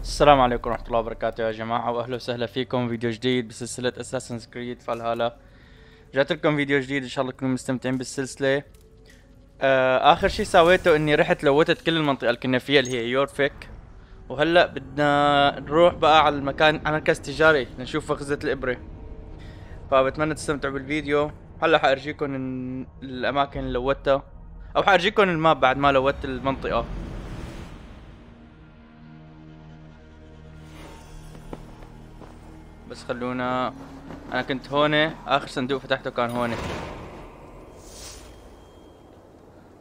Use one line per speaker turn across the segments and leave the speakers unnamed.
السلام عليكم ورحمة الله وبركاته يا جماعة، واهلا وسهلا فيكم فيديو جديد بسلسلة أساسنز كريد فالهالا. جات لكم فيديو جديد ان شاء الله تكونوا مستمتعين بالسلسلة. اخر شي سويته اني رحت لوتت كل المنطقة اللي كنا فيها اللي هي يورفيك، وهلا بدنا نروح بقى على المكان، على مركز تجاري نشوف مخزة الإبرة. فبتمنى تستمتعوا بالفيديو. هلا حارجيكم الاماكن اللي لوتها، او حارجيكم الماب بعد ما لوت المنطقة. بس خلونا، انا كنت هون، اخر صندوق فتحته كان هون.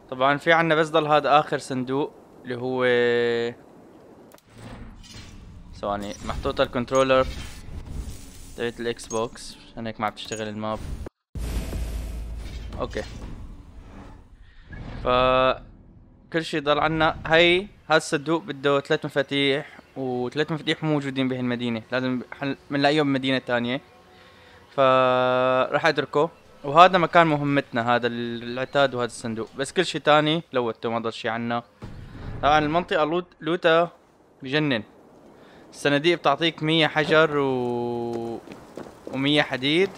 طبعا في عنا بس ضل هذا اخر صندوق اللي هو ثواني، محطوط الكنترولر تبعت الاكس بوكس، عشان هيك ما عم تشتغل الماب. اوكي، ف كل شي ضل عنا. هاي هذا الصندوق بده 3 مفاتيح، و3 مفاتيح مو موجودين بهالمدينة، لازم بنلاقيهم بمدينة تانية، فراح اتركه. وهذا مكان مهمتنا، هذا العتاد وهذا الصندوق، بس كل شي تاني لوته ما ضل شي عنا. طبعا المنطقة لوتها بجنن. الصناديق بتعطيك 100 حجر و100 حديد،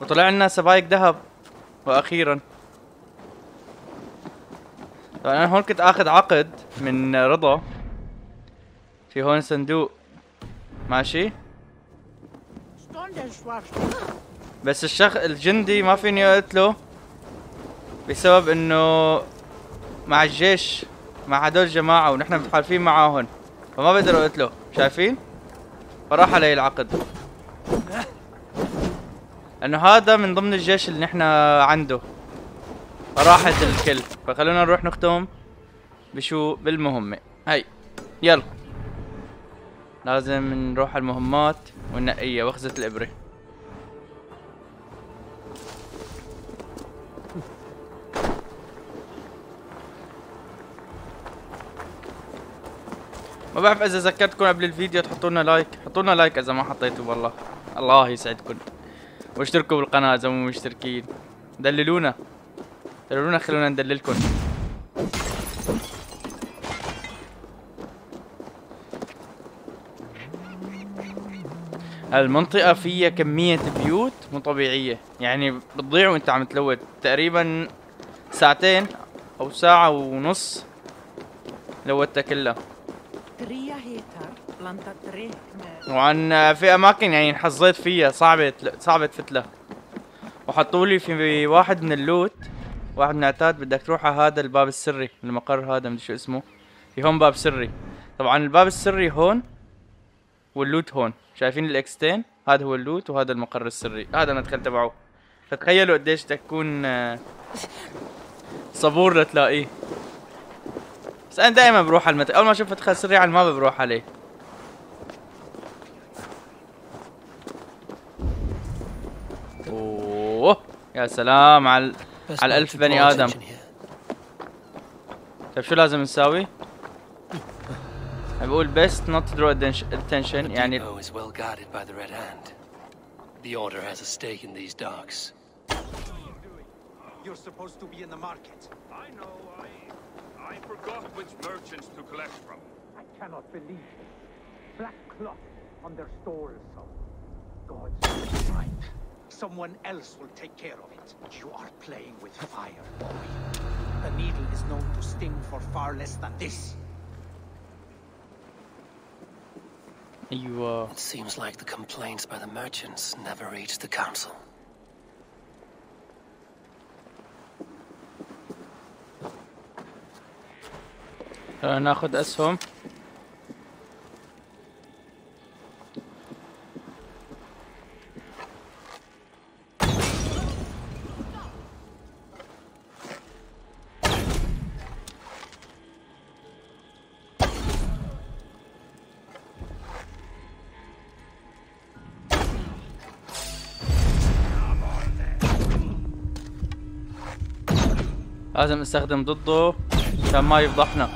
وطلع لنا سبايك ذهب. واخيرا طبعا انا هون كنت اخذ عقد من رضا. في هون صندوق ماشي، بس الجندي ما فيني اقتله بسبب انه مع الجيش، مع هدول الجماعة ونحن متحالفين معاهم، فما بقدر اقتله. شايفين؟ فراح علي العقد، لانه هذا من ضمن الجيش اللي نحن عنده، فراحت الكل. فخلونا نروح نختم بالمهمة هاي. يلا لازم نروح على المهمات وننقيها وخزة الإبرة. ما بعرف اذا ذكرتكم قبل الفيديو تحطوا لنا لايك، حطوا لنا لايك اذا ما حطيتوا، والله الله يسعدكم. واشتركوا بالقناة اذا مو مشتركين. دللونا خلونا ندللكم. المنطقة فيها كمية بيوت مو طبيعية، يعني بتضيع وانت عم تلوت. تقريبا ساعتين او ساعة ونص لوتها كلها. وعن في اماكن يعني انحظيت فيها صعبة تفتلها. وحطولي في واحد من اللوت، واحد من العتاد، بدك تروح على هذا الباب السري، المقر هذا مدري شو اسمه، في هون باب سري. طبعا الباب السري هون واللوت هون، شايفين الاكستين؟ هذا هو اللوت وهذا المقر السري، هذا المدخل تبعه. فتخيلوا قديش تكون صبور لتلاقيه. بس انا دائما بروح على اول ما اشوف مدخل سري على الماب بروح عليه. اوه يا سلام على 1000 بني ادم. طيب شو لازم نساوي؟ بقول best not to draw attention، يعني
The order has a stake in these docks.
You're supposed to be in the market.
I know. I forgot which merchants to collect from.
I cannot believe it. Black cloth on their stores. God's right. Someone else will take care of it. You are playing with fire, boy. The needle is known to sting for far less than this.
It seems like the complaints by the merchants never reached the council.
ناخذ اسهم. لازم نستخدم ضده عشان ما يفضحنا.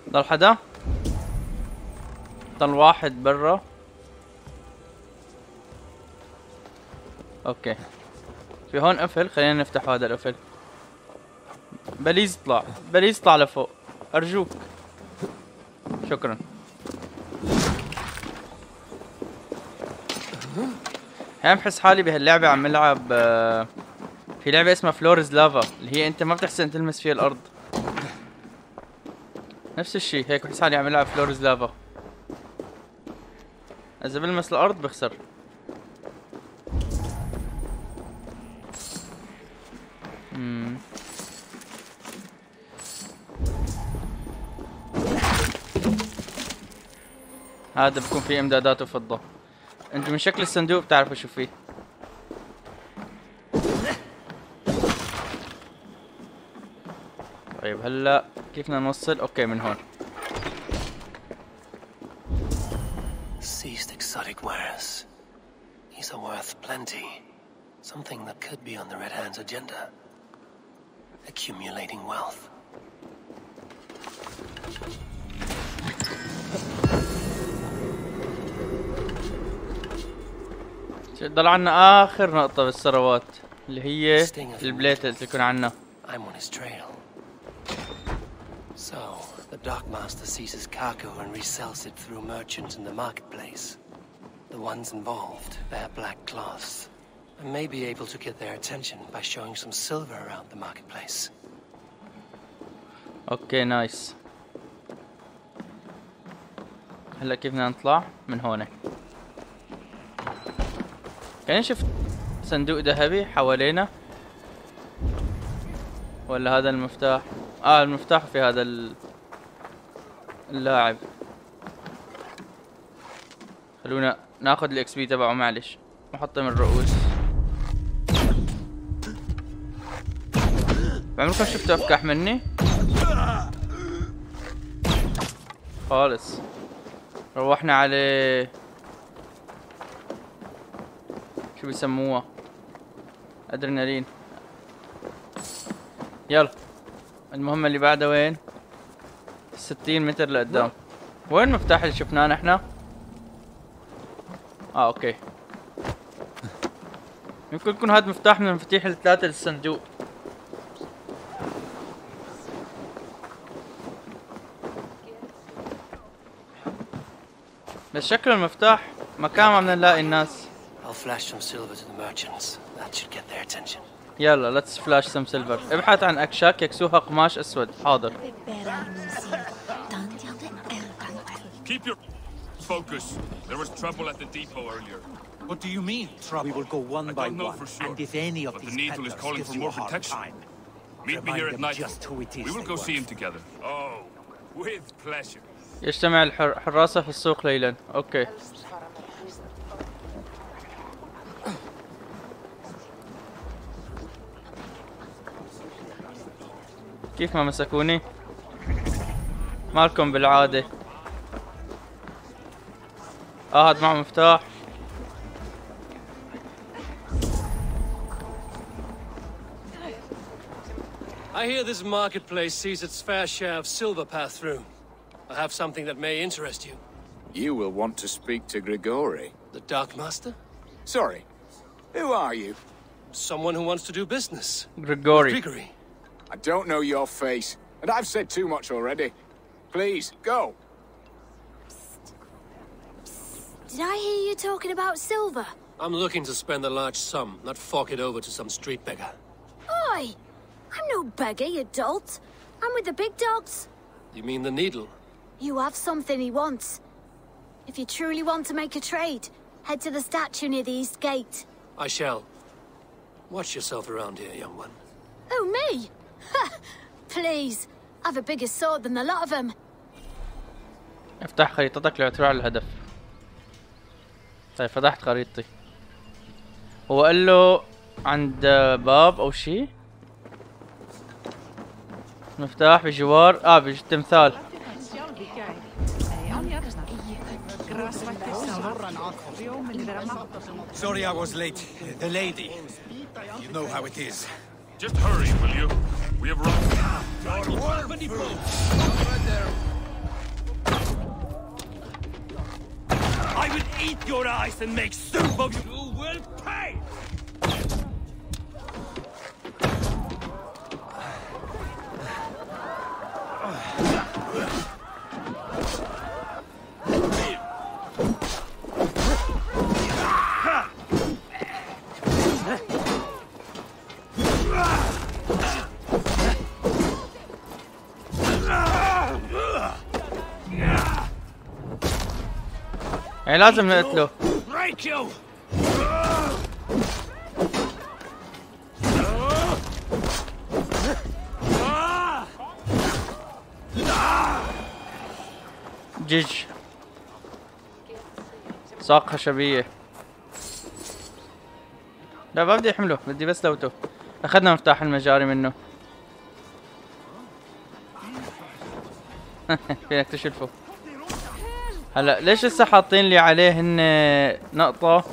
ضل حدا؟ ضل واحد برا. اوكي في هون قفل، خلينا نفتح هذا القفل. بليز اطلع، بليز اطلع لفوق ارجوك. شكرا. هيك بحس حالي بهاللعبة عم العب في لعبة اسمها فلورز لافا، اللي هي انت ما بتحسن تلمس فيها الارض. نفس الشيء هيك بحس حالي عم العب فلورز لافا. اذا بلمس الارض بخسر. هذا بكون فيه امدادات وفضة. انتم من شكل الصندوق بتعرفوا شو فيه. طيب هلا كيف بدنا نوصل؟ اوكي من هون.
Seized exotic wares. These are worth plenty. Something that could be on the Red Hand's agenda. Accumulating wealth.
ضل عنا اخر نقطة بالثروات اللي هي البليت اللي تكون عنا.
I'm on his trail. So, the Dark Master seizes cargo and resells it through merchants in the marketplace. The ones involved wear black cloths. I may be able to get their attention by showing some silver around the marketplace.
اوكي نايس. هلا كيف بدنا نطلع من هون؟ خلينا نشوف صندوق ذهبي حوالينا ولا هذا المفتاح؟ المفتاح في هذا اللاعب. خلونا ناخذ الاكس بي تبعه. معلش محطم الرؤوس. عمركم شفتوا افكح مني؟ خالص. روحنا عليه شو بيسموها؟ ادرينالين. يلا المهمة اللي بعدها وين؟ 60 متر لقدام. وين المفتاح اللي شفناه نحنا؟ اوكي. يمكن يكون هذا مفتاح من المفاتيح الثلاثة للصندوق. بس شكل المفتاح مكان ما بدنا نلاقي الناس.
I'll flash some silver to the merchants. That should get their attention.
يلا let's flash some silver. ابحث عن أكشاك يكسوها قماش أسود. حاضر.
Keep your focus. There was trouble at the depot earlier.
What do you mean, trouble? We will go one by
don't know
one,
for sure,
and if any of
but
these
the Needle is
peddlers
calling
gives
for
you
more
a hard
protection.
time,
Meet me here at
remind them
night.
just who it is
We will
they
go see
work
him together. Oh, with pleasure.
يجتمع الحراسة في السوق ليلا. أوكي. كيف ما مسكوني؟ مالكم بالعادة. هاد معه مفتاح.
I hear this marketplace sees its fair share of silver pass through. I have something that may interest you.
You will want to speak to Grigori.
The Dark Master?
Sorry, who are you?
Someone who wants to do business.
Grigori.
Grigory.
I don't know your face, and I've said too much already. Please, go.
Did I hear you talking about silver?
I'm looking to spend a large sum, not fork it over to some street beggar.
Oi! I'm no beggar, you dolt. I'm with the big dogs.
You mean the Needle?
You have something he wants. If you truly want to make a trade, head to the statue near the east gate.
I shall. Watch yourself around here, young one.
Oh, me? Ha! Please. I've a bigger sword than the lot of them.
افتح خريطتك للاعتراع على الهدف. طيب فتحت خريطتي. هو قال له عند باب او شيء. مفتاح بجوار بالتمثال.
Sorry I was late. The lady. You know how it is.
Just hurry, will you? We have run.
I will eat your eyes and make soup of you. You will pay!
يعني لازم نقتله. جيج ساق خشبية. لا ما بدي احمله، بدي بس لوته. اخذنا مفتاح المجاري منه. فينك تشلفه. هلا ليش لسه حاطين لي عليه هن نقطة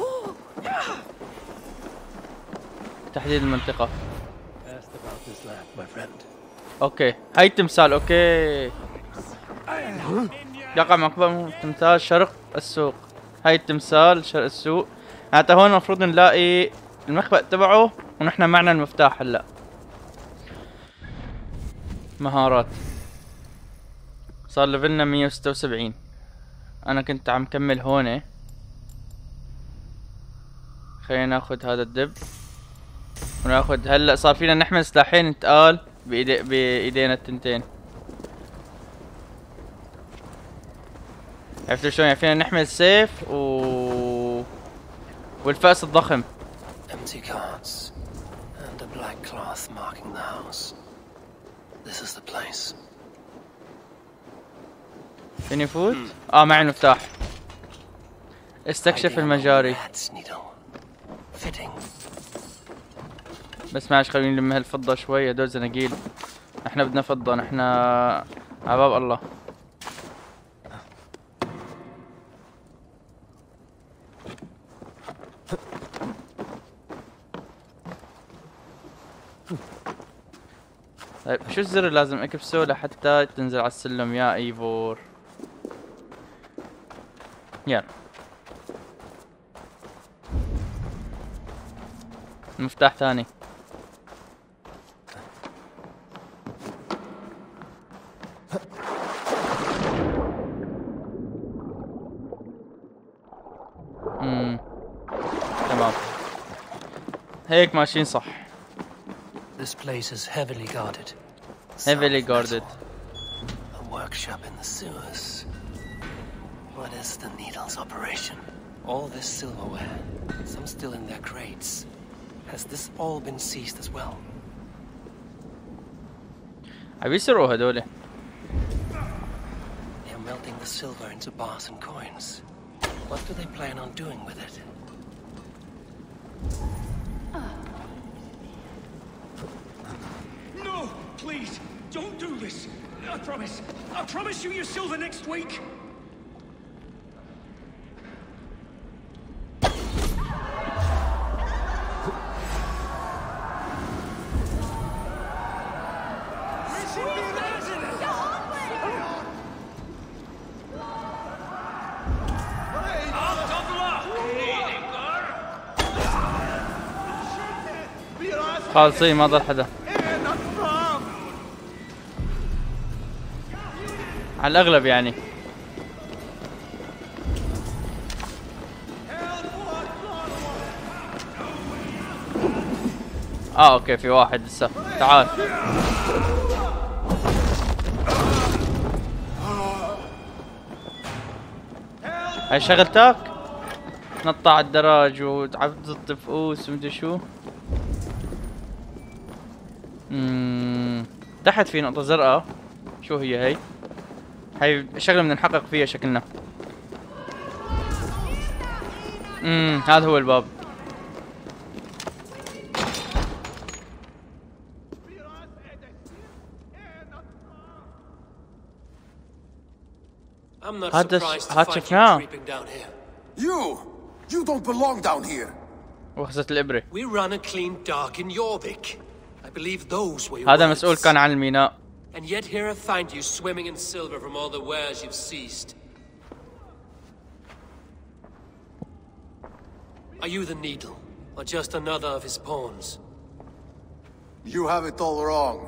تحديد المنطقة؟ اوكي هاي التمثال. اوكي يقع مقبل تمثال شرق السوق. هاي التمثال شرق السوق. حتى هون المفروض نلاقي المخبأ تبعه ونحن معنا المفتاح. هلا مهارات صار ليفلنا 176. انا كنت عم كمل هون. خلينا ناخذ هذا الدب وناخذ. هلا صار فينا نحمل سلاحين تقال بايدينا التنتين. عرفتوا شلون؟ يعني فينا نحمل سيف والفأس الضخم.
Empty carts and a black cloth marking the house. This is the place.
فيني فوت؟ معي المفتاح. استكشف المجاري. بس معلش خلينا نلم هالفضة شوي. هدول زناقيل. احنا بدنا فضة. نحن عباب الله. طيب شو الزر اللي لازم اكبسه لحتى تنزل على السلم يا ايفور؟ يلا مفتاح ثاني. تمام هيك ماشيين صح.
This place is heavily guarded.
Heavily guarded.
A workshop in the sewers. What is the Needle's operation? All this silverware, some still in their crates. Has this all been seized as well?
عم يسرقوا هدول.
They're melting the silver into bars and coins. What do they plan on doing with it?
No! Please! Don't do this! I promise! I promise you your silver next week!
خالصين ما ضل حدا على الاغلب يعني. اوكي في واحد لسه. تعال هاي شغلتك نطع على الدرج وتعبد الطفوس ومدري شو. تحت في نقطة زرقاء. شو هي هي شغلة بدنا نحقق فيها شكلنا. هذا هو الباب.
I'm not
هذا
surprised to
هذا
find you
شفناه.
creeping down here.
You don't belong down here.
وخزت الإبرة.
We run a clean dock in Jorvik. I believe those were your
هذا
words.
مسؤول كان عن الميناء.
And yet here I find you swimming in silver from all the wares you've seized. Are you the Needle, or just another of his pawns?
You have it all wrong.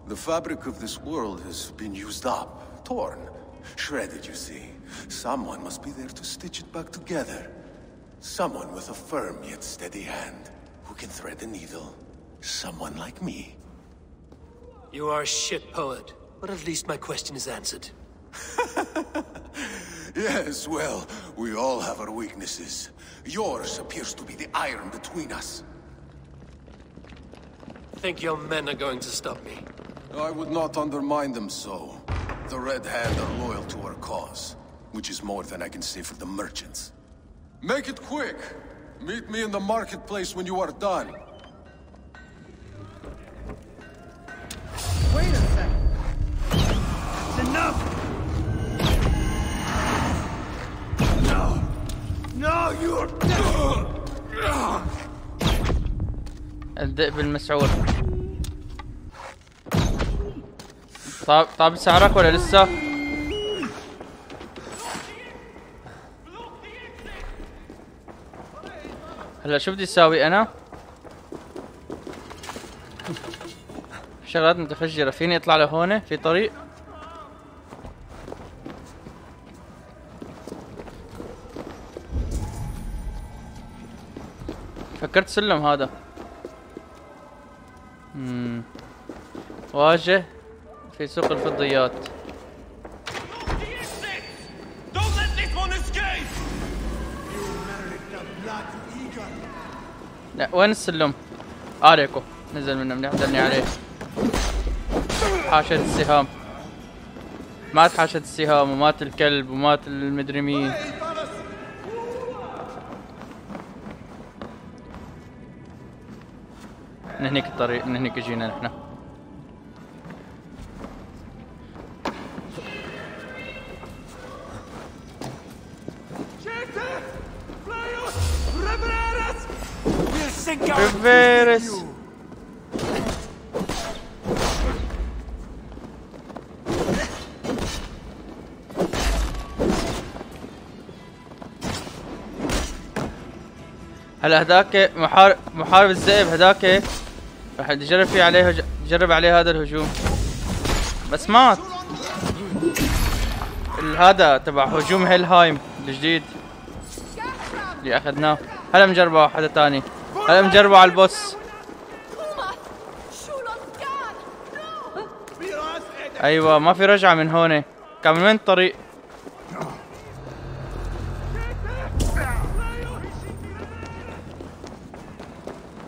The fabric of this world has been used up, torn, shredded, you see. Someone must be there to stitch it back together. Someone with a firm yet steady hand, who can thread the needle. Someone like me.
You are a shit poet, but at least my question is answered.
Yes, well, we all have our weaknesses. Yours appears to be the iron between us.
Think your men are going to stop me?
I would not undermine them so. The Red Hand are loyal to our cause, which is more than I can say for the merchants. Make it quick! Meet me in the marketplace when you are done.
Wait a second. It's enough! No! No, you're...
الذئب المسعور. طاب سعرك ولا لسه؟ هلا شو بدي اساوي انا؟ شغلات متفجرة، فيني اطلع لهون في طريق؟ فكرت سلم هذا. واجه في سوق الفضيات. لا وين السلم؟ عليكم نزل منه منيح دلني عليه. حاشة السهام. مات حاشة السهام ومات الكلب ومات المدري مين. من هنيك الطريق، من هنيك جينا نحن. ريفيرس هلا هداك محارب الذئب هداك راح يجرب فيه عليه جرب عليه هذا الهجوم بس مات. هذا تبع هجوم هيلهايم الجديد اللي اخذناه. هلا مجربه واحدة تاني. هلا مجربه على البوس. ايوه ما في رجعة من هون. كان من وين الطريق؟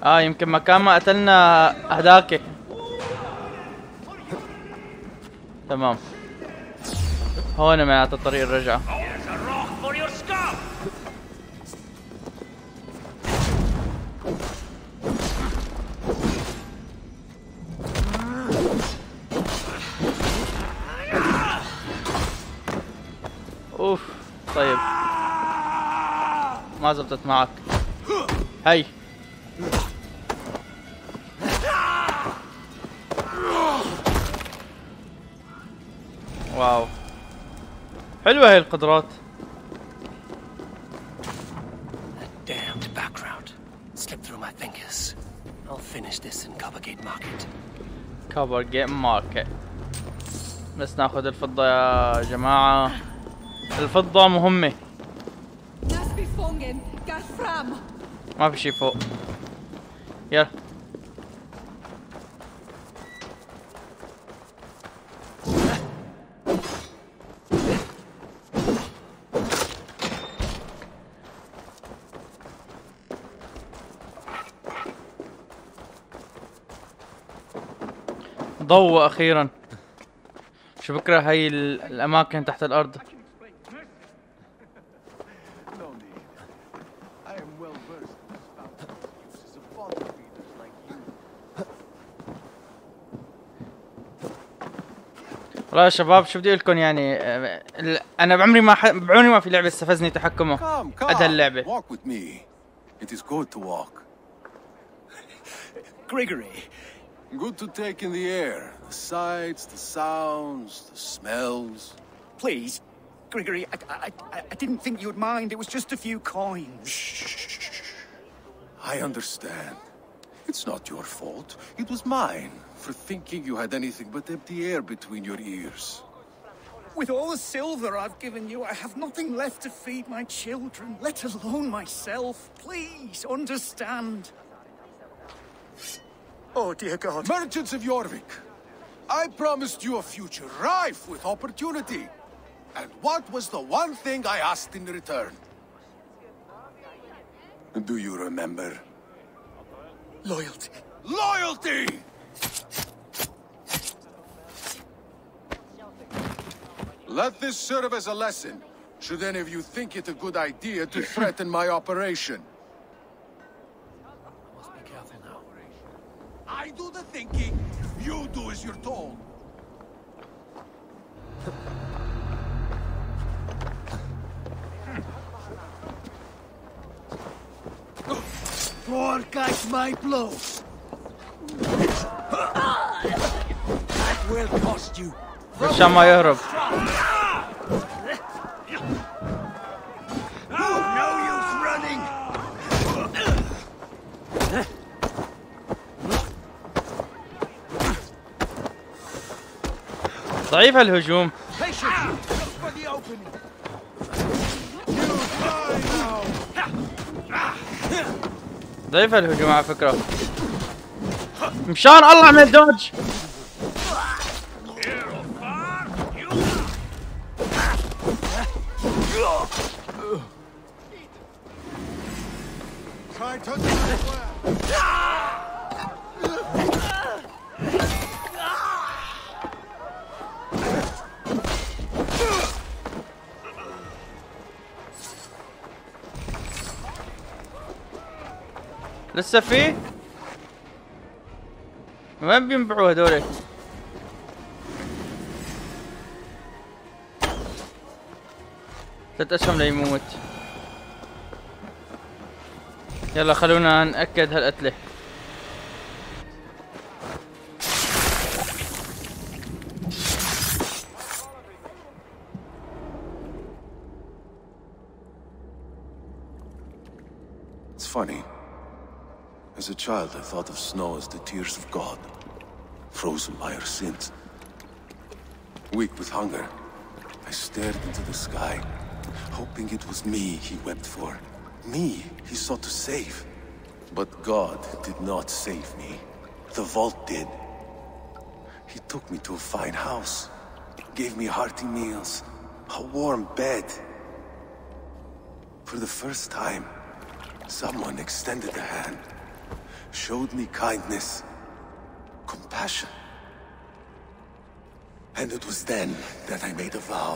يمكن مكان ما قتلنا هداك. تمام هون معناته طريق الرجعة. اوف طيب ما زبطت معك. هي واو حلوة هاي القدرات.
That damned background slipped through my fingers. I'll finish this in Coppergate Market.
Coppergate Market. بس ناخذ الفضة يا جماعة. الفضة مهمة. ما في شي فوق. يلا ضوء أخيرا. شو بكره هاي الأماكن تحت الأرض. والله يا شباب شو بدي اقول لكم يعني انا بعمري ما في لعبه استفزني تحكمه قد هاللعبه.
Walk with me. It is good to walk.
Gregory.
Good to take in the air. The sights, the sounds, the smells.
Please, Gregory, I didn't think you'd mind. It was just a few coins.
Shh. I understand. It's not your fault. It was mine for thinking you had anything but empty air between your ears.
With all the silver I've given you, I have nothing left to feed my children, let alone myself. Please, understand. Oh, dear God.
Merchants of Yorvik, I promised you a future rife with opportunity. And what was the one thing I asked in return? Do you remember?
Loyalty.
Loyalty! Let this serve as a lesson, should any of you think it a good idea to threaten my operation.
Must be careful now.
I do the thinking, you do as you're told.
Forecast my blows. That will cost you.
مشان ما يهرب.
No use running.
ضعيف الهجوم. ضعيف الهجوم على فكرة. مشان الله اعمل دوج. لسه في؟ وين بينبعوا هذول؟ ثلاث أسهم ليموت. يلا خلونا نأكد هالقتلة.
It's funny. As a child, I thought of snow as the tears of God, frozen by our sins. Weak with hunger, I stared into the sky, hoping it was me he wept for. Me he sought to save. But God did not save me. The vault did. He took me to a fine house, gave me hearty meals, a warm bed. For the first time, someone extended a hand, showed me kindness, compassion. And it was then that I made a vow.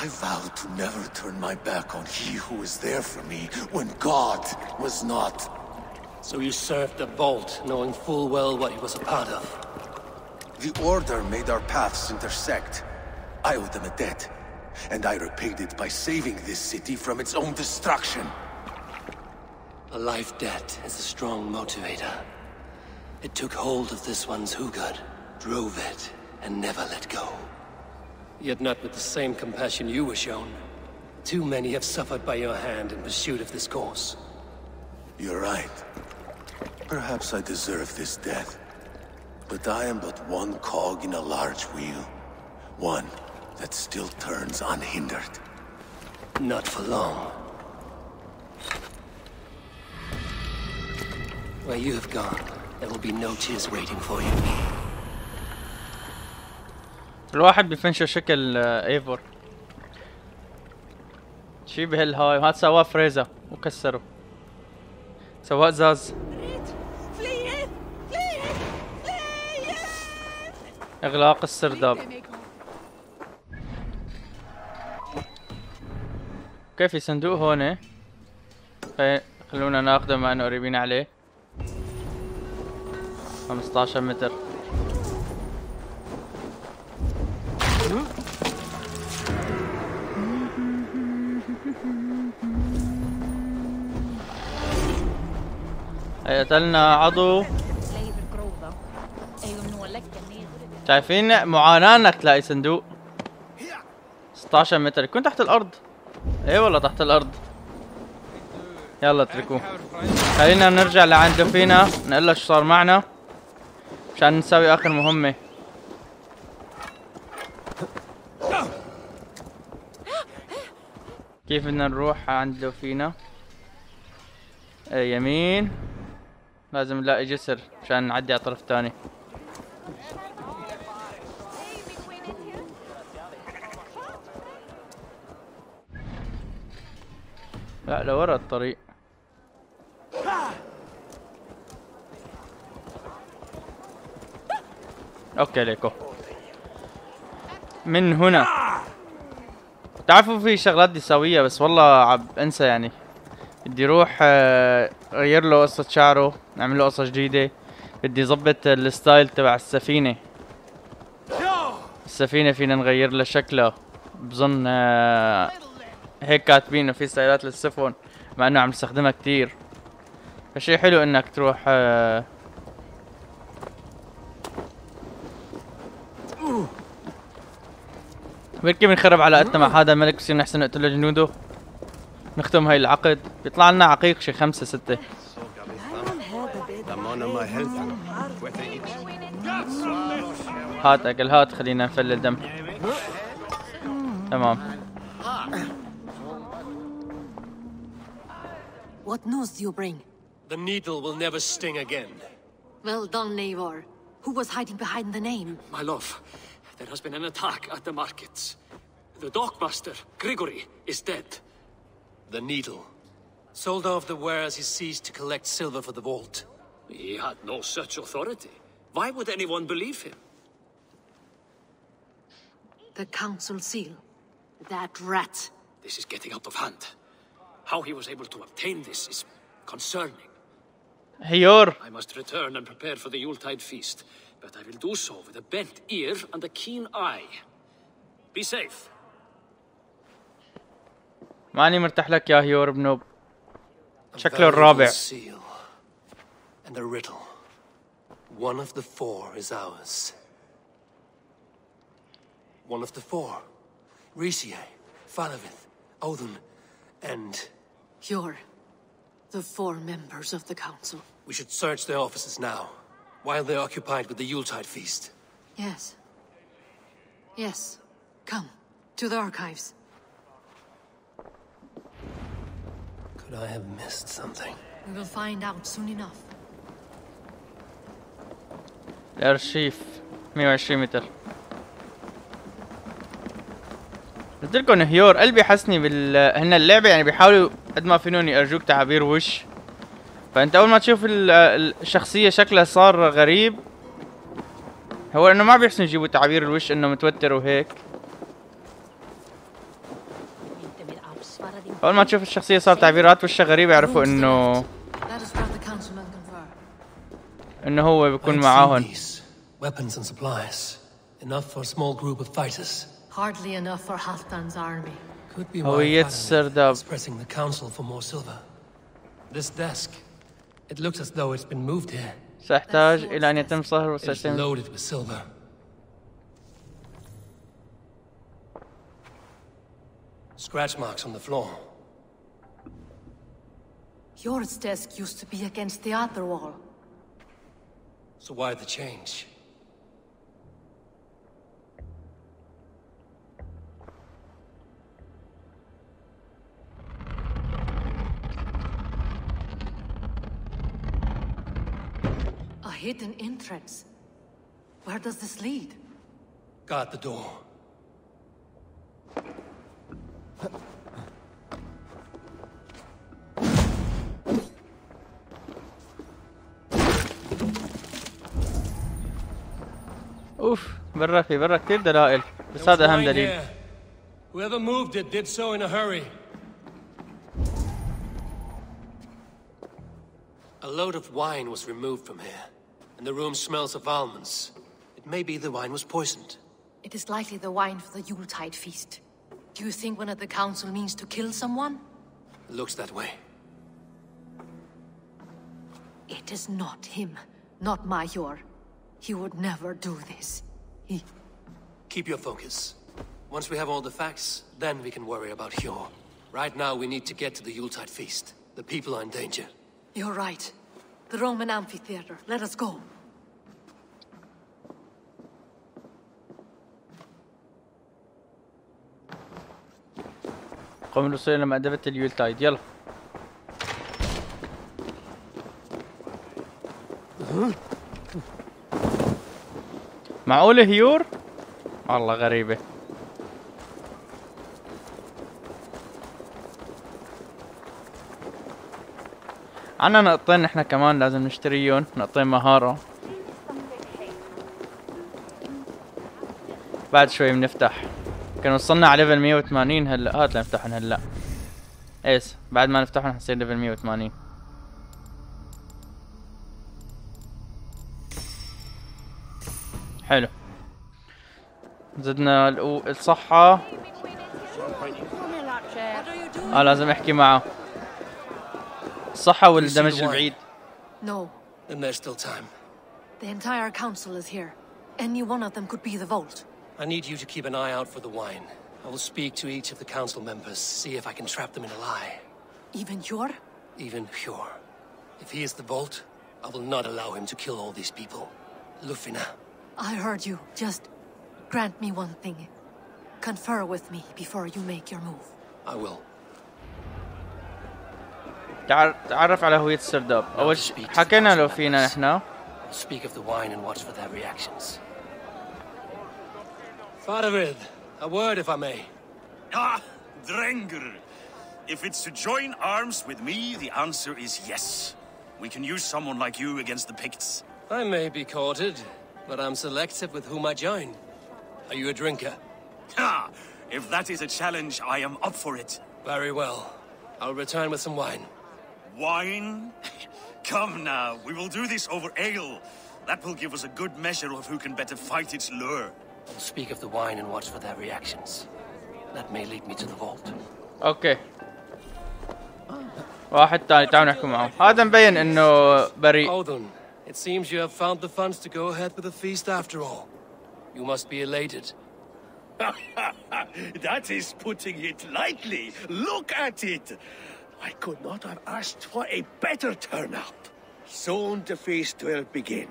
I vowed to never turn my back on he who was there for me when God was not.
So you served the Vault, knowing full well what he was a part of.
The Order made our paths intersect. I owed them a debt, and I repaid it by saving this city from its own destruction.
A life debt is a strong motivator. It took hold of this one's hugad, drove it, and never let go. Yet not with the same compassion you were shown. Too many have suffered by your hand in pursuit of this course.
You're right. Perhaps I deserve this death. But I am but one cog in a large wheel. One that still turns unhindered.
Not for long. Where you have gone, there will be no tears waiting for you.
الواحد بيفنشه شكل ايفور. شي بهالهاي وهاد سواه فريزا وكسره. سواه ازاز. اغلاق السرداب. كيف في صندوق هون؟ خلونا ناخذه مع انه قريبين عليه. 15 متر. قتلنا عضو. شايفين معاناة انك تلاقي صندوق 16 متر. يكون تحت الارض. ايه والله تحت الارض. يلا اتركوه. خلينا نرجع لعند فينا نقول له شو صار معنا مشان نسوي اخر مهمة. كيف بدنا نروح عند لوفينا؟ يمين. لازم نلاقي جسر مشان نعدي على الطرف الثاني. لا لورا الطريق. اوكي ليكو من هنا. تعرفوا في شغلات بدي اسويها بس والله عم انسى يعني. بدي اروح غير له قصة شعره، نعمل له قصة جديدة. بدي ظبط الستايل تبع السفينة. السفينة فينا نغير لها شكلها. بظن هيك كاتبين انه في ستايلات للسفن مع انه عم نستخدمها كتير. فشي حلو انك تروح بركي بنخرب علاقتنا مع هذا الملك بصير نحسن نقتل جنوده. نختم هاي العقد بيطلع لنا عقيق شي 5 6. هات اكل هات خلينا نفلل دم. تمام.
What news do you bring?
The needle will never sting again.
Well done, Eivor. Who was hiding behind the name?
My love, there has been an attack at the markets. The dockmaster, Grigory, is dead.
The needle. Sold off the wares he seized to collect silver for the vault.
He had no such authority. Why would anyone believe him?
The council seal. That rat.
This is getting out of hand. How he was able to obtain this is concerning.
Hiyor.
I must return and prepare for the Yuletide feast, but I will do so with a bent ear and a keen eye. Be safe.
ماني مرتاح لك يا هيور بنوب. شكله الرابع.
And a riddle. One of the 4 is ours. One of the 4. Riesiae, Falavith, Odin, and...
You're the 4 members of the council.
We should search their offices now, while they're occupied with the Yuletide feast.
Yes. Yes. Come, to the archives.
Could I have missed something?
We will find out soon enough.
الارشيف 120 متر. قلت لكم هيور قلبي حسني هن اللعبة يعني بيحاولوا قد ما فينهم يرجوك تعابير وش. فانت اول ما تشوف الشخصية شكلها صار غريب، هو انه ما بيحسنوا يجيبوا تعابير الوش انه متوتر وهيك. اول ما تشوف الشخصية صار تعبيرات وشها غريبة يعرفوا انه هو بيكون معاهم.
Weapons and supplies. Enough for a small group of fighters.
Hardly enough for Halfdan's army.
Could be
هوية
why
السرداب.
is pressing the council for more silver. This desk, it looks as though it's been moved here.
سيحتاج إلى أن يتم صهر
It's
وسيتم.
loaded with silver. Scratch marks on the floor.
Yours desk used to be against the other wall.
So why the change?
A hidden entrance. Where does this lead?
Guard the door.
اوف برا كثير دلائل بس هذا اهم دليل.
Whoever moved it did so in a hurry. A load of wine was removed from here, and the room smells of almonds. It may be the wine was poisoned.
It is likely the wine for the Yuletide feast. Do you think one of the council means to kill someone?
It looks that way.
It is not him, not Major. He would never do this. He...
Keep your focus. Once we have all the facts, then we can worry about Hjor. Right now, we need to get to the Yuletide feast. The people are in danger.
You're right. The Roman amphitheater. Let us go.
قوم الوصول إلى مأدبة اليولتايد يلا. معقولة هيور؟ والله غريبة. عنا نقطتين احنا كمان لازم نشتريهم، نقطتين مهارة. بعد شوي بنفتح. كان وصلنا على ليفل 180 هلا، هات لنفتحهم هلا. ايس بعد ما نفتحهم حنصير ليفل 180. حلو. زدنا الصحة. لازم احكي معه. الصحة والدمج البعيد.
No.
Then there's still time.
The entire council is here. Any one of them could be the vault.
I need you to keep an eye out for the wine. I will speak to each of the council members, see if I can trap them in a lie.
Even Yor?
Even Pure. If he is the vault, I will not allow him to kill all these people. Lufina.
I heard you. Just grant me one thing. Confer with me before you make your move.
I will.
تعرف على هوية السرداب. أول شيء حكينا لو فينا نحنا.
Speak of the wine and watch for their reactions. Faravid, a word if I may.
Ah, Drenger. If it's to join arms with me, the answer is yes. We can use someone like you against the Picts.
I may be courted, but I'm selective with whom I join. Are you a drinker?
Ah, if that is a challenge, I am up for it.
Very well. I'll return with some wine.
Wine? Come now, we will do this over ale. That will give us a good measure of who can better fight its lure.
I'll speak of the wine and watch for their reactions. That may lead me to the vault.
اوكي. واحد تاني تعالوا نحكي معه. هذا مبين انه بريء.
Odin, it seems you have found the funds to go ahead with the feast after all. You must be elated.
That is putting it lightly. Look at it. I could not have asked for a better turnout. Soon the feast will begin,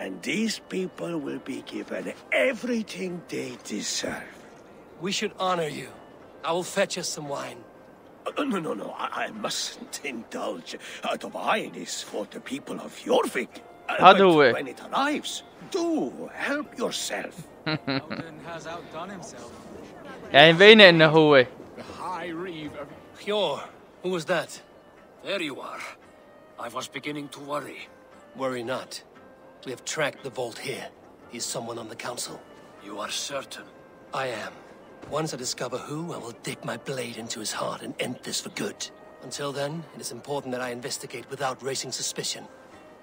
and these people will be given everything they deserve.
We should honor you. I will fetch us some wine.
No. I mustn't indulge. The wine is for the people of Yorvik.
But
when it arrives, do help yourself.
has outdone himself.
يعني مبينة انه هو.
The High Reeve of
Hjor, who was that?
There you are. I was beginning to worry.
Worry not. We have tracked the vault here. He's someone on the council.
You are certain?
I am. Once I discover who, I will dig my blade into his heart and end this for good. Until then, it is important that I investigate without raising suspicion.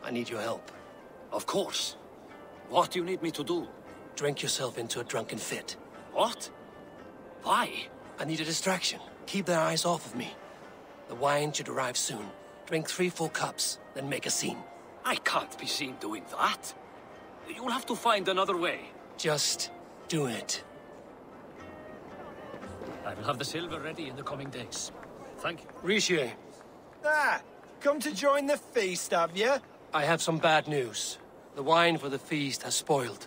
I need your help.
Of course. What do you need me to do?
Drink yourself into a drunken fit.
What? Why?
I need a distraction. Keep their eyes off of me. The wine should arrive soon. Drink 3 full cups, then make a scene.
I can't be seen doing that. You'll have to find another way.
Just do it.
I will have the silver ready in the coming days. Thank you.
Rishi.
Come to join the feast, have you?
I have some bad news. The wine for the feast has spoiled.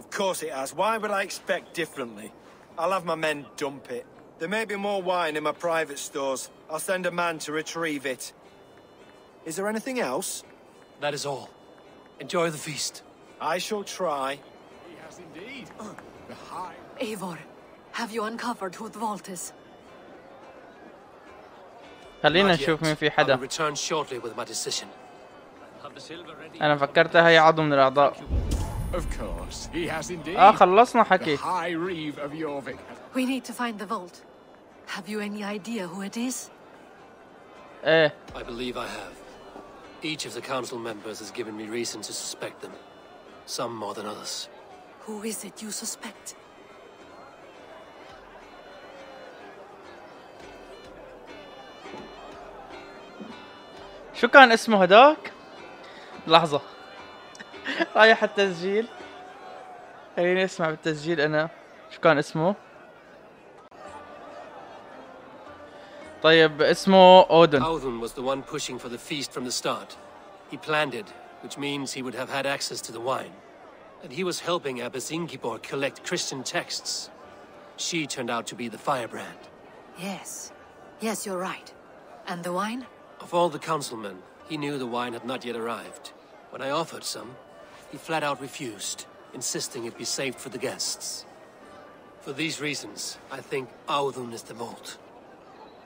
Of course it has. Why would I expect differently? I'll have my men dump it. There may be more wine in my private stores. I'll send a man to retrieve it. Is there anything else?
That is all. Enjoy the feast.
I shall try.
He has indeed. The High...
Eivor, have you uncovered who the vault is?
خلينا نشوف مين في
I will
حدا.
return shortly with my decision.
Have the silver ready.
أنا فكرتها هي عضو من الأعضاء.
Of course, he has indeed.
خلصنا
The
حكي.
High Reeve of Yorvik.
We need to find the vault. Have you any idea who it is?
إيه.
I believe I have. Each of the council members has given me reason to suspect them. Some more than others.
Who is it you suspect?
شو كان اسمه هداك؟ لحظة. رايح التسجيل. خليني اسمع بالتسجيل أنا. شو كان اسمه؟ طيب اسمه أودن.
Odin was the one pushing for the feast from the start. He planned it, which means he would have had access to the wine. And he was helping Abbess Ingibor collect Christian texts. She turned out to be the firebrand.
Yes. Yes, you're right. And the wine?
Of all the councilmen, he knew the wine had not yet arrived. When I offered some, he flat out refused, insisting it be saved for the guests. For these reasons, I think Audun is the vault.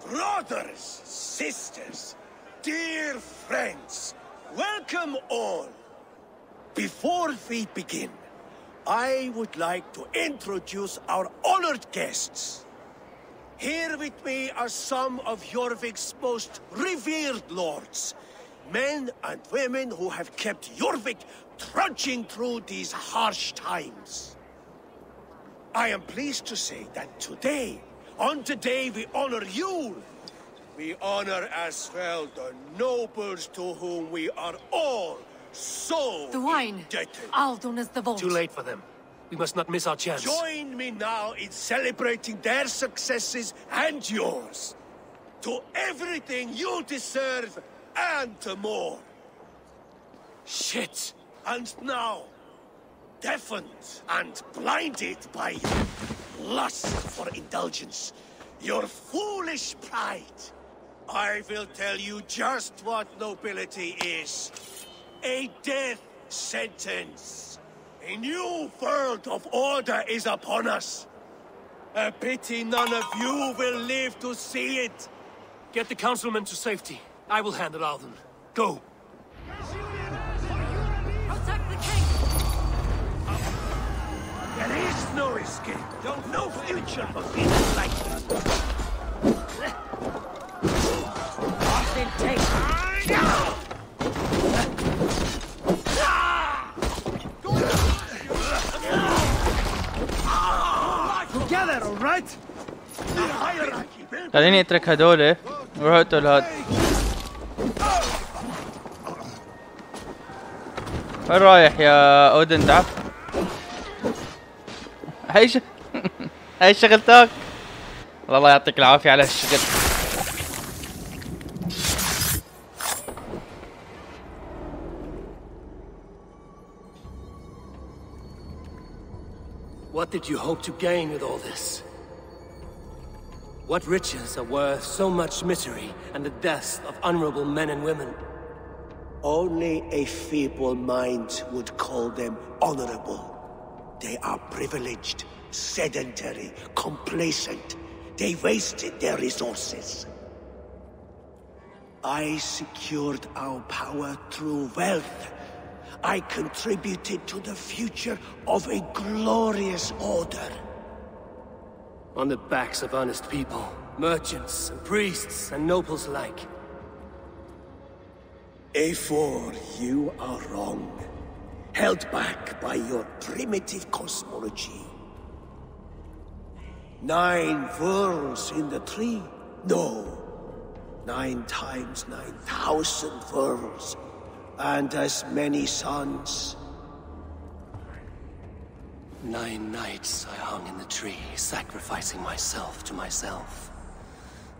Brothers, sisters, Dear friends, welcome all. Before we begin, I would like to introduce our honored guests. Here with me are some of Yorvik's most revered lords. Men and women who have kept Yorvik trudging through these harsh times. I am pleased to say that today, on the day we honor you, we honor as well the nobles to whom we are all so
The wine.
indebted.
Aldon is the vault.
Too late for them. We must not miss our chance.
Join me now in celebrating their successes and yours. To everything you deserve and more.
Shit!
And now, deafened and blinded by lust for indulgence, your foolish pride, I will tell you just what nobility is. A death sentence. A new world of order is upon us. A pity none of you will live to see it.
Get the councilman to safety. I will handle Alden. Go.
Protect the king!
There is no escape. No future for people like you. Together, all right? The hierarchy will
خليني اترك هدول وروح اقتل هاد. وين رايح يا اودن؟ تعال. هاي شغلتك. الله يعطيك العافية على هالشغل.
What did you hope to gain with all this? What riches are worth so much misery and the deaths of honorable men and women?
Only a feeble mind would call them honorable. They are privileged, sedentary, complacent. They wasted their resources. I secured our power through wealth. I contributed to the future of a glorious order.
On the backs of honest people, merchants and priests and nobles alike.
A4, you are wrong. Held back by your primitive cosmology. 9 worlds in the tree? No. 9 times 9,000 worlds. And as many suns.
9 nights I hung in the tree, sacrificing myself to myself.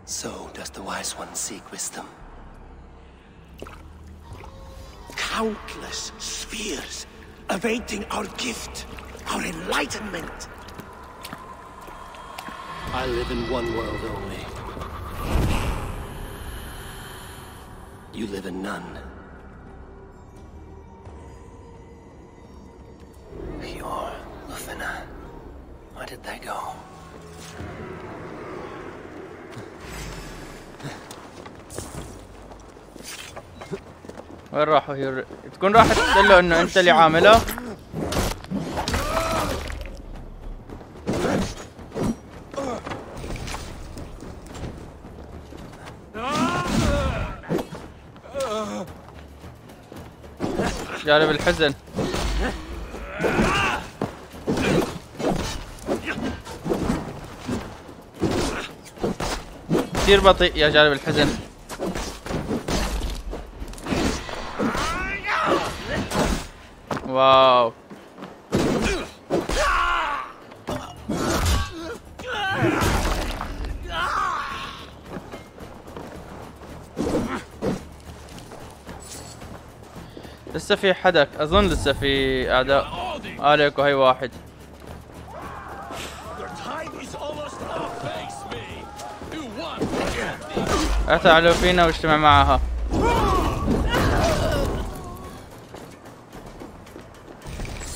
So does the wise one seek wisdom.
Countless spheres awaiting our gift, our enlightenment.
I live in one world only. You live in none. Your Lufina. Where did they go?
وين راحوا؟ هي تكون راحت تقول له انه انت اللي عامله. جانب الحزن. كثير بطيء يا جانب الحزن. واو. لسه في حدك، اظن لسه في اعداء. عليكو هي واحد. اتعلوا فينا واجتمع معها.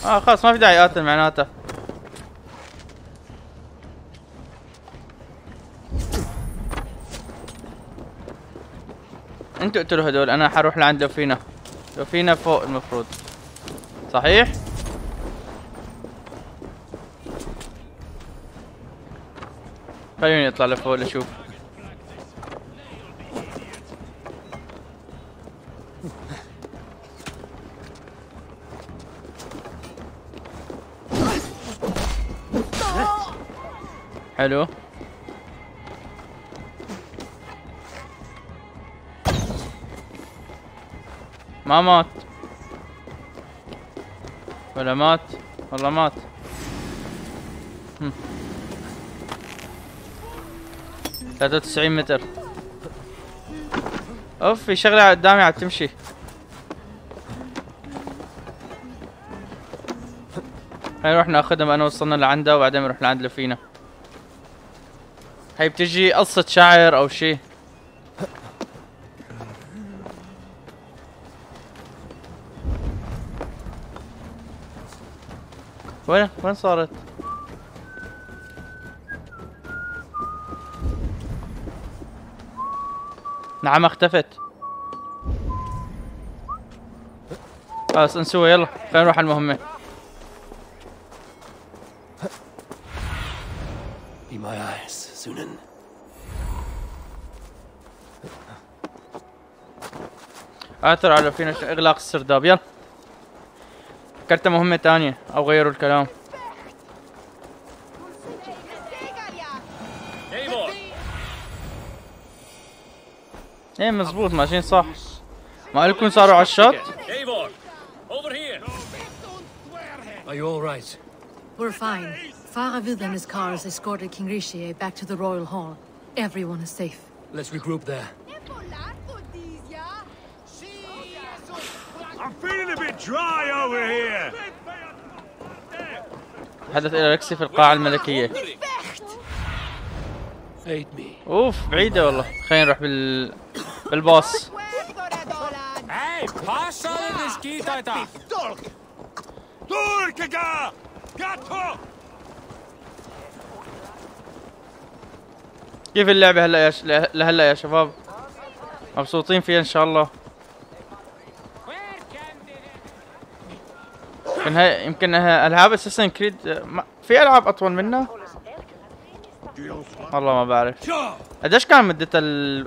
خلاص ما في داعي اقاتل معناته. انتوا اقتلوا هدول، انا حروح لعند لو فينا فوق المفروض. صحيح؟ خليني اطلع لفوق لشوف. حلو. ما مات ولا مات؟ والله مات. 93 متر. اوف، في شغلة قدامي عم تمشي. هاي نروح ناخذها، ما انا وصلنا لعندها وبعدين نروح لعند لفينا. هاي بتجي قصة شعر او شي. وين صارت؟ نعم اختفت. خلاص نسوي، يلا خلينا نروح على المهمة.
Be my eyes, Sunan.
اثر على فينا اغلاق السرداب. يلا فكرت مهمة تانية او غيروا الكلام. ايه مزبوط، ماشيين صح. ما لكم صاروا على الشط؟
Are you all right?
We're fine. Faravid and his cars escorted King Rishi back to the royal hall. Everyone is safe.
Let's regroup there.
I'm feeling a bit dry over here.
حدث الى ركسي في القاعة الملكية.
Aid me.
اوف بعيدة والله. خلينا نروح بالباص.
Hey, passa the skitata.
Turkaga! Gato!
كيف اللعبة هلا لهلا يا شباب؟ مبسوطين فيها ان شاء الله. يمكن العاب اساسن كريد في العاب اطول منها؟ والله ما بعرف. قديش كان مدتها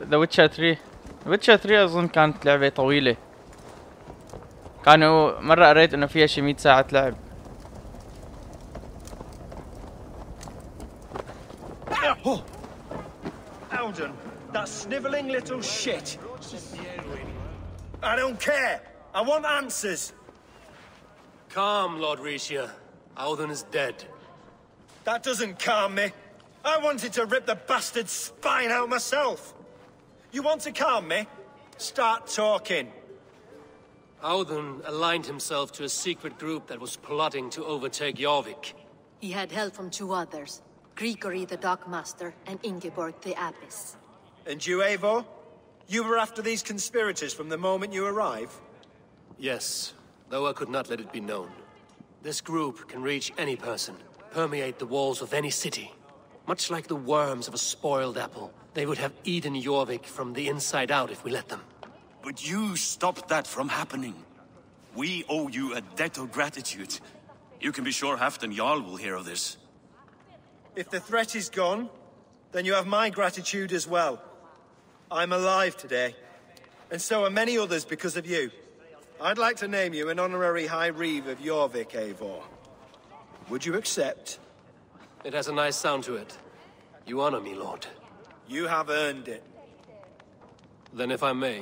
ذا ويتشر 3؟ ذا ويتشر 3 اظن كانت لعبة طويلة. كانوا مرة قريت انه فيها شي 100 ساعة لعب.
Alden, that sniveling little shit. I don't care. I want answers.
Calm, Lord Rishia. Alden is dead.
That doesn't calm me. I wanted to rip the bastard's spine out myself. You want to calm me? Start talking.
Alden aligned himself to a secret group that was plotting to overtake Jorvik.
He had help from two others, Grigory the Dockmaster and Ingeborg the Abbess.
And you, Eivor? You were after these conspirators from the moment you arrived?
Yes, though I could not let it be known. This group can reach any person, permeate the walls of any city. Much like the worms of a spoiled apple, they would have eaten Jorvik from the inside out if we let them.
But you stopped that from happening. We owe you a debt of gratitude. You can be sure Halfdan Jarl will hear of this.
If the threat is gone, then you have my gratitude as well. I'm alive today, and so are many others because of you. I'd like to name you an honorary High Reeve of Jorvik, Eivor. Would you accept?
It has a nice sound to it. You honor me, Lord.
You have earned it.
Then if I may,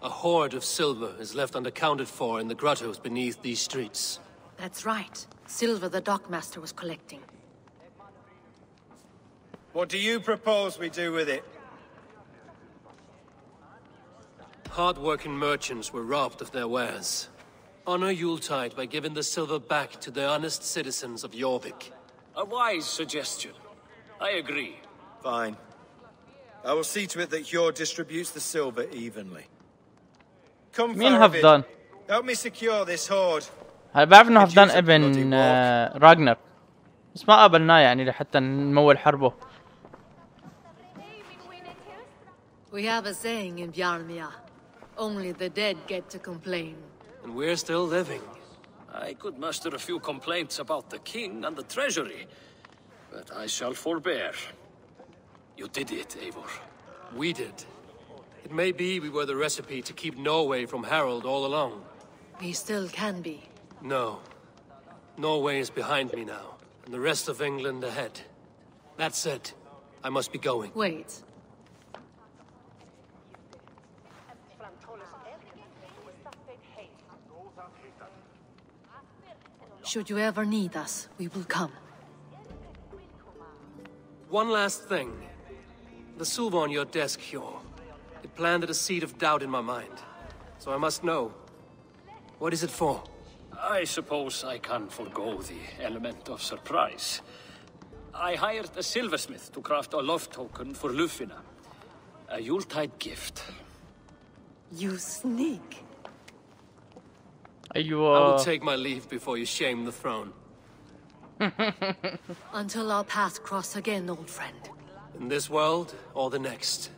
a hoard of silver is left unaccounted for in the grottos beneath these streets.
That's right. Silver the Dockmaster was collecting.
What do you propose we do with it?
Hard-working merchants were robbed of their wares. Honor Yuletide by giving the silver back to the honest citizens of Jorvik.
A wise suggestion. I agree.
Fine. I will see to it that Hjord distributes the silver evenly. Come,
مين هفدان؟
help me secure this hoard.
هلا بعرف انه هفدان ابن راغنر، بس ما قابلناه يعني لحتى نمول حربه.
We have a saying in Bjarmia. Only the dead get to complain.
And we're still living.
I could muster a few complaints about the king and the treasury, but I shall forbear. You did it, Eivor.
We did. It may be we were the recipe to keep Norway from Harold all along.
We still can be.
No. Norway is behind me now, and the rest of England ahead. That said, I must be going.
Wait. Should you ever need us, we will come.
One last thing. The silver on your desk, Hjor. It planted a seed of doubt in my mind. So I must know. What is it for?
I suppose I can forgo the element of surprise. I hired a silversmith to craft a love token for Lufina. A Yuletide gift.
You sneak.
I will take my leave before you shame the throne.
Until our paths cross again, old friend.
In this world or the next.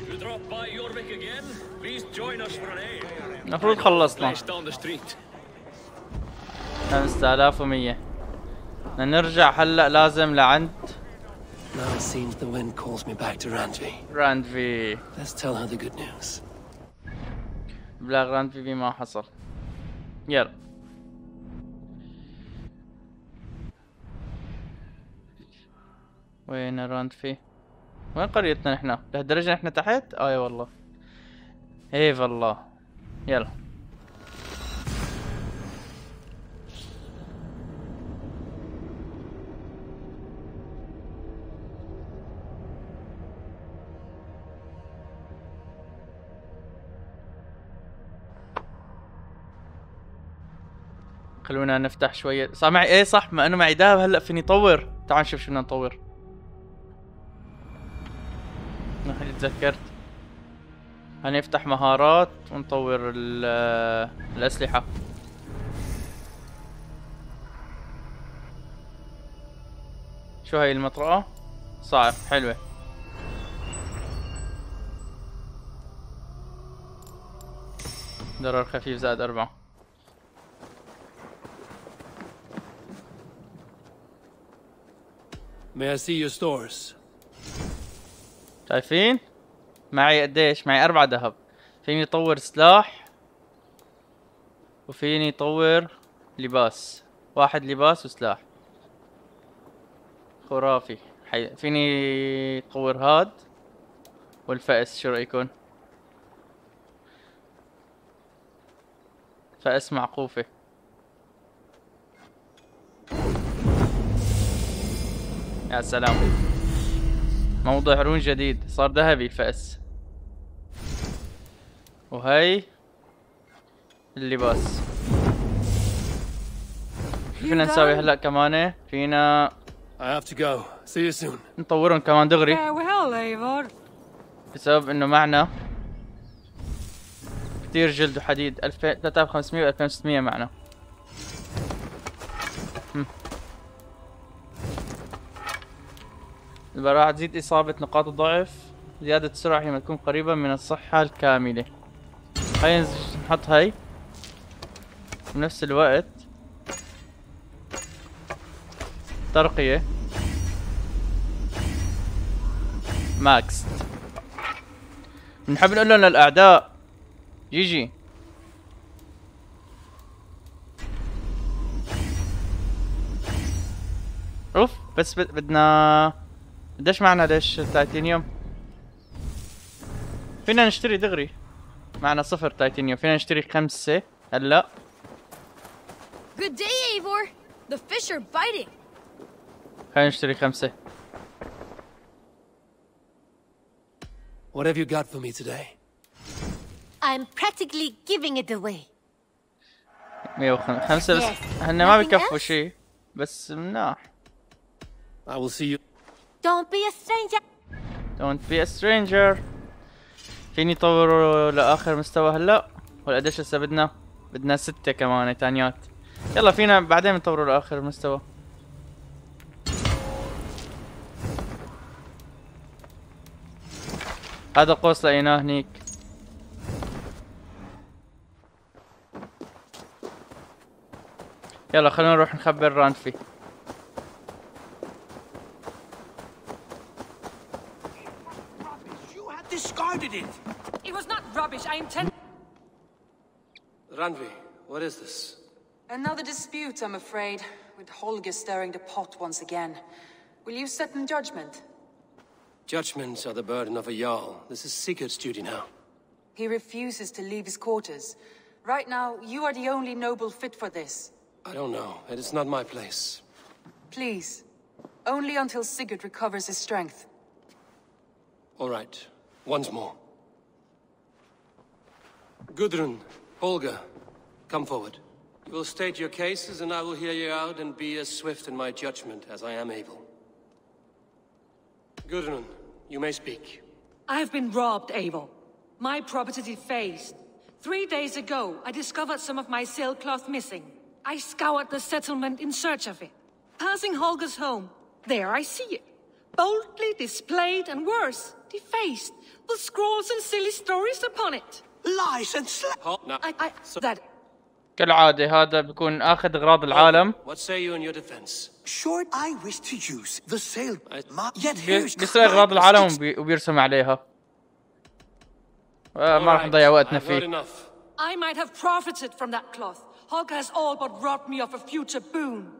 You drop by Jorvik again? Please join us for an ale.
المفروض خلصنا.
Down the street.
5100. نرجع هلا لازم لعند
Now it seems the wind calls me back to Randvi.
راندفي.
Let's tell her the good news.
بلاغ راندفي بما حصل. يلا. وين راندفي؟ وين قريتنا نحن؟ لهالدرجة نحن تحت؟ اي والله. اي والله. يلا. خلونا نفتح شوية. صار معي ايه صح، ما انه معي دهب هلا فيني طور. تعال نشوف شو بدنا نطور. خليني تذكرت. هنفتح مهارات ونطور الأسلحة. شو هاي المطرقة؟ صعب، حلوة. ضرر خفيف زائد 4.
May I see your stores?
شايفين؟ معي قديش؟ معي 4 ذهب. فيني اطور سلاح وفيني اطور لباس. 1 لباس وسلاح. خرافي. فيني اطور هاد والفأس. شو رأيكم؟ فأس معقوفة. يا سلام. موضع رون جديد، صار ذهبي الفأس. وهي اللباس. شو فينا نسوي هلا كمان؟ فينا
I have to go. See you soon.
نطورهم كمان دغري.
Farewell, Eivor.
بسبب انه معنا كثير جلد وحديد. 3500 و 2600 معنا. البراعة تزيد إصابة نقاط الضعف. زيادة السرعة حينما تكون قريبا من الصحة الكاملة. خلينا نحط هاي. بنفس الوقت ترقية ماكس. بنحب نقول لهم للأعداء جي. اوف بس بدنا قديش معنا ليش تايتانيوم؟ فينا نشتري دغري. معنا 0 تايتانيوم. فينا نشتري 5 هلا.
Good day, Eivor. The fish are biting.
خلينا نشتري 5.
What have you got for me today?
I'm practically giving it away.
105 بس. هن ما بكفوا شيء بس مناح.
I will see you.
Don't be a stranger.
Don't be a stranger. فيني طوره لآخر مستوى هلا ولا قديش هسه بدنا؟ بدنا 6 كمان تانيات. يلا فينا بعدين نطوره لآخر مستوى. هذا قوس لقيناه هنيك. يلا خلونا نروح نخبر رانفي.
You had discarded it.
It was not rubbish. I intend.
Ranvi, what is this?
Another dispute, I'm afraid, with Holger stirring the pot once again. Will you set in judgment?
Judgments are the burden of a Jarl. This is Sigurd's duty now.
He refuses to leave his quarters. Right now, you are the only noble fit for this.
I don't know. It is not my place.
Please. Only until Sigurd recovers his strength.
All right. Once more. Gudrun, Holger, come forward. You will state your cases and I will hear you out and be as swift in my judgment as I am able. Gudrun, you may speak.
I have been robbed, Eivor. My property defaced. 3 days ago, I discovered some of my sailcloth missing. I scoured the settlement in search of it. Passing Holger's home, there I see it. Boldly displayed and worse, defaced, with scrolls and silly stories upon it.
Lies and
That...
كالعادة هذا بيكون آخذ أغراض العالم.
What say you in your defense?
Sure, I wish to use the sail. Yet here's
بيسرق أغراض العالم وبيرسم عليها. ما راح نضيع وقتنا فيه.
I might have profited from that cloth. Holger has all but robbed me of a future boon.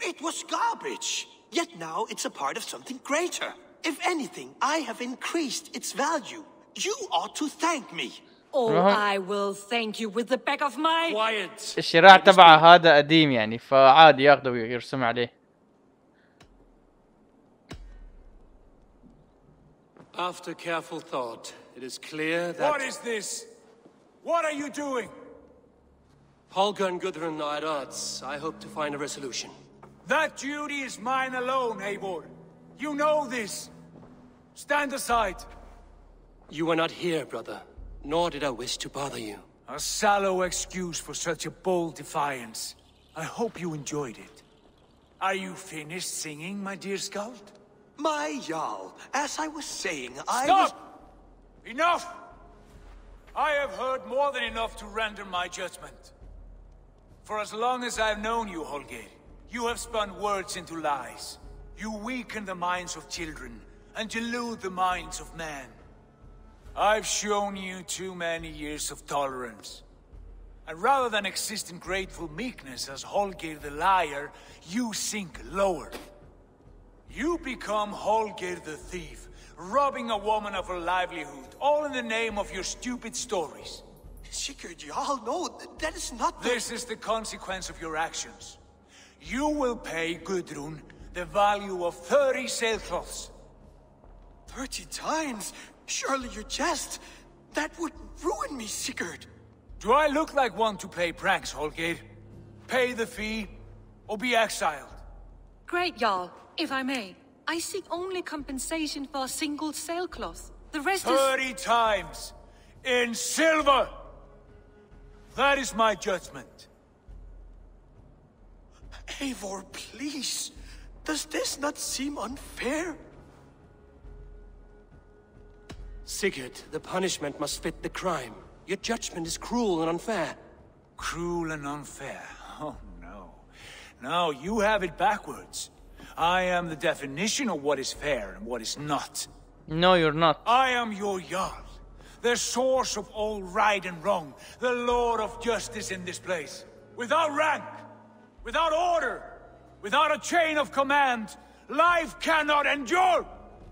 It was garbage. Yet now it's a part of something greater. If anything, I have increased its value. You ought to thank me.
Oh, I will thank you with the back of my...
Quiet.
الشراع تبعه هذا قديم يعني فعادي ياخذه ويرسم عليه.
After careful thought, it is clear that...
What is this? What are you doing?
Holger and Gudrun are at odds. I hope to find a resolution.
That duty is mine alone, Eivor. You know this. Stand aside.
You were not here, brother. Nor did I wish to bother you.
A sallow excuse for such a bold defiance. I hope you enjoyed it. Are you finished singing, my dear Skald?
My Jarl, as I was saying,
Stop! Enough! I have heard more than enough to render my judgment. For as long as I've known you, Holger, you have spun words into lies. You weaken the minds of children and delude the minds of men. I've shown you too many years of tolerance. And rather than exist in grateful meekness as Holger the liar, you sink lower. You become Holger the thief, robbing a woman of her livelihood, all in the name of your stupid stories.
Sigurd, Jarl, no, that is not the...
This is the consequence of your actions. You will pay Gudrun the value of 30 sailcloths.
30 times? Surely you jest. That would ruin me, Sigurd.
Do I look like one to play pranks, Holger? Pay the fee, or be exiled.
Great, Jarl. If I may, I seek only compensation for a single sailcloth. The rest
30 times! In silver! That is my judgment.
Eivor, please. Does this not seem unfair?
Sigurd, the punishment must fit the crime. Your judgment is cruel and unfair.
Cruel and unfair? Oh, no. No, you have it backwards. I am the definition of what is fair and what is not.
No, you're not.
I am your Jarl, the source of all right and wrong, the Lord of justice in this place. Without rank, without order, without a chain of command, life cannot endure.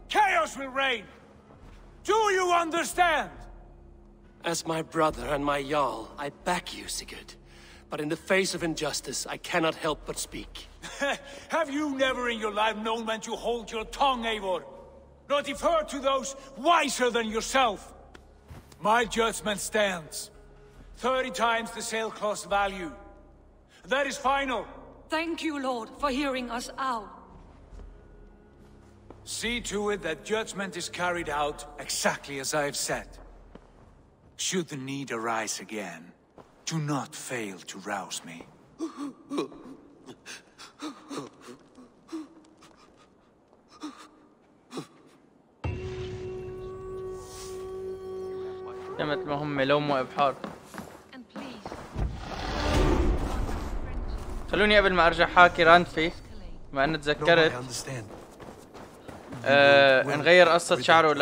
Chaos will reign. Do you understand?
As my brother and my Jarl, I back you, Sigurd. But in the face of injustice, I cannot help but speak.
Have you never in your life known when to hold your tongue, Eivor? Nor defer to those wiser than yourself? My judgment stands. 30 times the sailcloth's value. That is final.
Thank you, Lord, for hearing us out.
See to it that judgment is carried out exactly as I have said. Should the need arise again, do not fail to rouse me.
تمت مهمة لو مو إبحار. خلوني قبل ما ارجع حاكي رانفي ما انا تذكرت نغير قصة شعره ل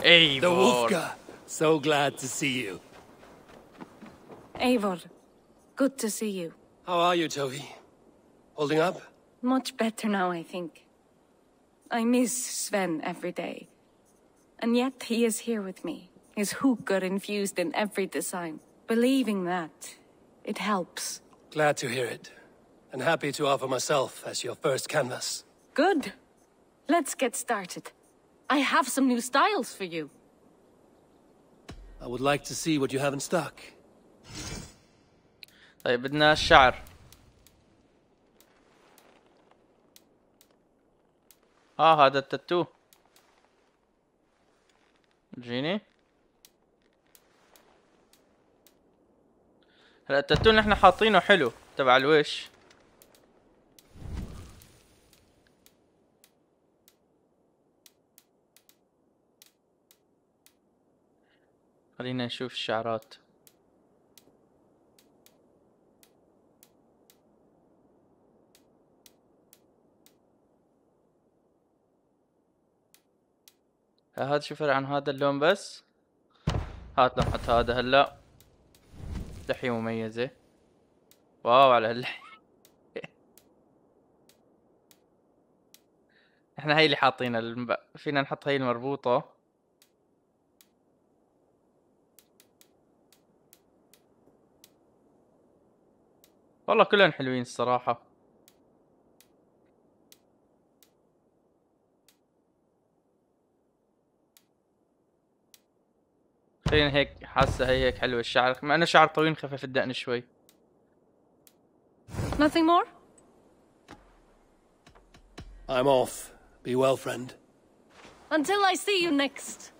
ايفور.
So glad to see you.
Eivor, good to see you.
How are you, Toby? Holding up?
Much better now, I think. I miss Sven every day. And yet he is here with me. His hook got infused in every design. Believing that, it helps.
Glad to hear it. And happy to offer myself as your first canvas.
Good. Let's get started. I have some new styles for you.
I would like to see what you have in stock.
طيب بدنا الشعر. هذا التاتو. جيني. هلا التاتو اللي احنا حاطينه حلو تبع الوش. خلينا نشوف الشعرات. هذا شو فرق عن هذا اللون بس. هات لمحة هذا هلا لحية مميزة. واو على هاللحية. احنا هاي اللي حاطينها فينا نحط هاي المربوطة. والله كلهم حلوين الصراحة. خلينا هيك حاسة هي هيك حلوة الشعر مع انه شعر طويل خفف الدقن شوي.
Nothing more?
I'm off. Be well, friend.
Until I see you next.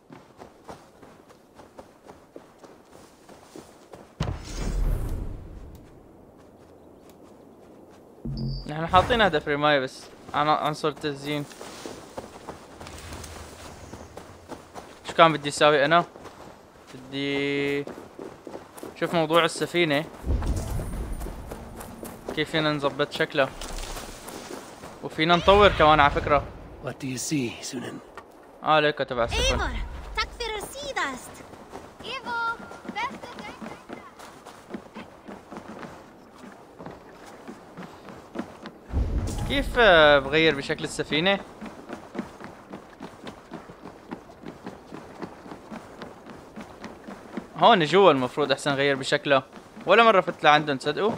نحن حاطين هدف رماية بس عنصر تزيين. شو كان بدي اساوي انا؟ بدي شوف موضوع السفينة كيف فينا نظبط شكلها وفينا نطور كمان على فكرة.
What do you see, Sunan?
ليكو تبع السفن.
Eivor, tack för att sidast. Eivor, bästa
كيف بغير بشكل السفينة؟ هون جوا المفروض احسن غير بشكله. ولا مرة فت لعندهم تصدقوا؟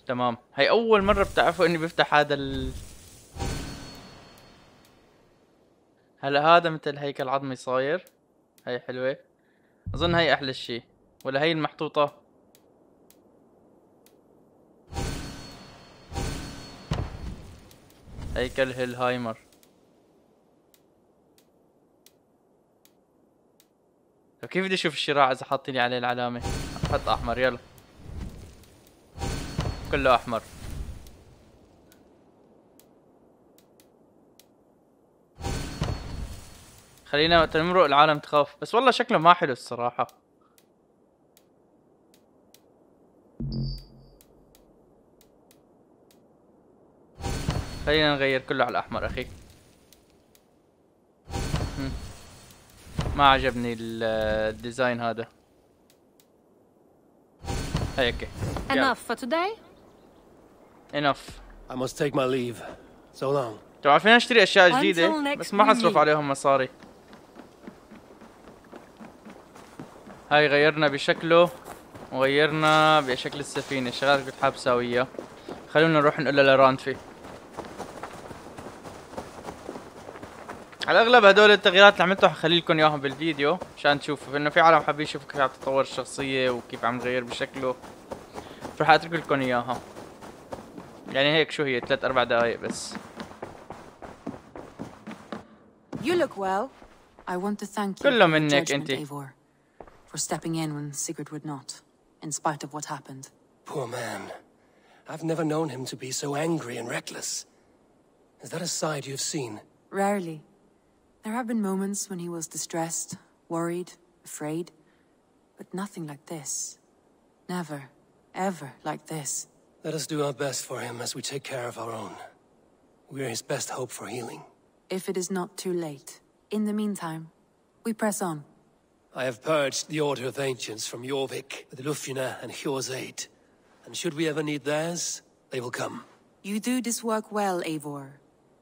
تمام هي اول مرة بتعرفوا اني بفتح هذا هلا هذا مثل هيكل عظمي صاير. هي حلوة اظن هي احلى شيء. ولا هي المحطوطة. هيكل هيلهايمر. طيب كيف بدي اشوف الشراع اذا حاطين لي عليه العلامة؟ حط احمر يلا. كله احمر. خلينا وقت نمرق العالم تخاف. بس والله شكله ما حلو الصراحة. خلينا نغير كله على الاحمر اخي. ما عجبني الديزاين هذا. هيك.
Enough for today?
Enough.
I must take my leave. So long.
طبعا فينا نشتري اشياء جديدة بس ما حصرف عليهم مصاري. هاي غيرنا بشكله وغيرنا بشكل السفينة. الشغلات كنت حاب ساويها. خلونا نروح نقول لرانفي. على الاغلب هدول التغييرات اللي عملتها حخلي لكم اياهم بالفيديو مشان تشوفوا انه في عالم حابين يشوفوا كيف عم تتطور الشخصية وكيف عم تغير بشكله. فرح اترك لكم اياها. يعني هيك شو هي 3-4 دقايق بس.
You look well. I want to thank you
كله
for your
منك
judgment,
انتي.
Eivor, for stepping in when Sigurd would not, in spite of what happened.
Poor man. I've never known him to be so angry and reckless. Is that a side you've seen?
Rarely. There have been moments when he was distressed, worried, afraid. But nothing like this. Never, ever like this.
Let us do our best for him as we take care of our own. We're his best hope for healing.
If it is not too late. In the meantime, we press on.
I have purged the Order of Ancients from Jorvik with Lufina and Hjor's aid. And should we ever need theirs, they will come.
You do this work well, Eivor.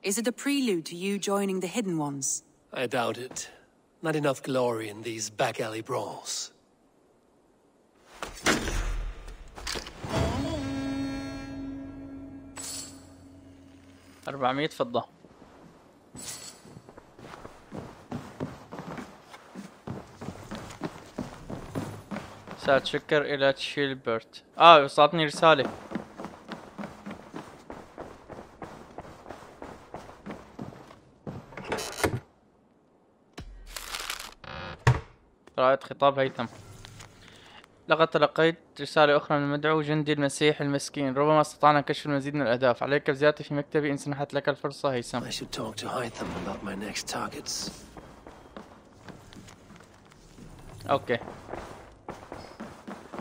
Is it a prelude to you joining the Hidden Ones?
I doubt it. Not enough glory in these back-alley brawls.
400 فضة. رسالة شكر إلى تشيلبرت. وصلتني رسالة. قراءة خطاب هيثم. لقد تلقيت رسالة أخرى من المدعو جندي المسيح المسكين. ربما استطعنا كشف المزيد من الأهداف. عليك بزيارتي في مكتبي إن سنحت لك الفرصة هيثم.
I should talk to Hytham about my next targets.
أوكي.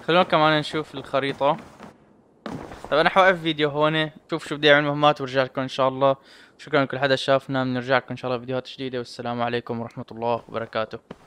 خلونا كمان نشوف الخريطة. طيب أنا حوقف فيديو هون، شوف شو بدي أعمل مهمات وارجع لكم إن شاء الله. شكرا لكل حدا شافنا، بنرجع لكم إن شاء الله فيديوهات جديدة، والسلام عليكم ورحمة الله وبركاته.